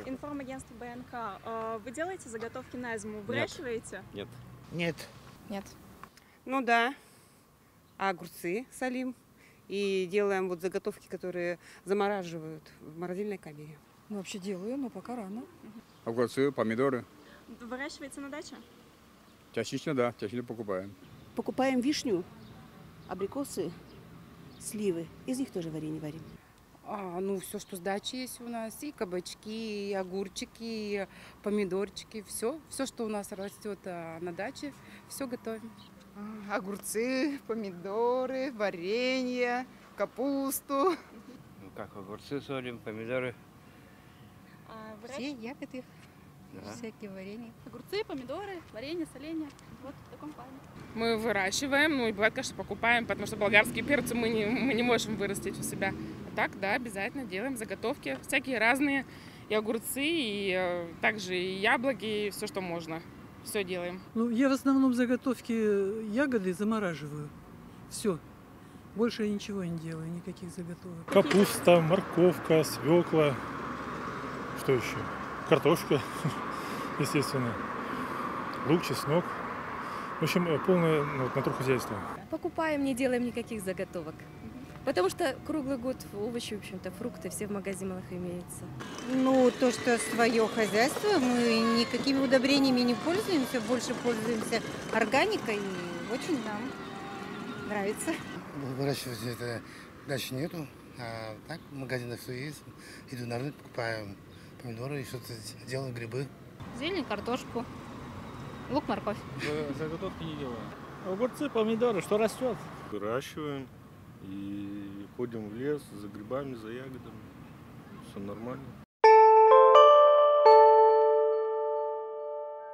Информагентство БНК. Вы делаете заготовки на зиму? Выращиваете? Нет. Нет. Нет. Ну да, огурцы солим и делаем вот заготовки, которые замораживают в морозильной камере. Ну, вообще делаю, но пока рано. Огурцы, помидоры. Выращиваете на даче? Частично, да, частично покупаем. Покупаем вишню, абрикосы, сливы. Из них тоже варенье варим. Ну, все, что с дачи есть у нас, и кабачки, и огурчики, и помидорчики, все, что у нас растет на даче, все готовим. Огурцы, помидоры, варенье, капусту. Ну как, огурцы солим, помидоры. Все ягоды, Да. всякие варенья. Огурцы, помидоры, варенье, соленье. Вот в таком плане. Мы выращиваем, ну и бывает, конечно, покупаем, потому что болгарские перцы мы не можем вырастить у себя. А так, да, обязательно делаем заготовки, всякие разные, и огурцы, и также и яблоки, и все, что можно. Все делаем. Ну, я в основном заготовки ягоды замораживаю. Все. Больше я ничего не делаю, никаких заготовок. Капуста, морковка, свекла. Что еще? Картошка, естественно. Лук, чеснок. В общем, полное натурхозяйство. Покупаем, не делаем никаких заготовок. Потому что круглый год овощи, в общем-то, фрукты все в магазинах имеются. Ну, то, что свое хозяйство, мы никакими удобрениями не пользуемся, больше пользуемся органикой, и очень нам нравится. Выращивать это дальше нету, а так в магазинах все есть. Иду на рынок, покупаю помидоры и что-то делаю, грибы. Зелень, картошку, лук, морковь. Заготовки не делаем. Огурцы, помидоры, что растет. Выращиваем и ходим в лес за грибами, за ягодами. Все нормально.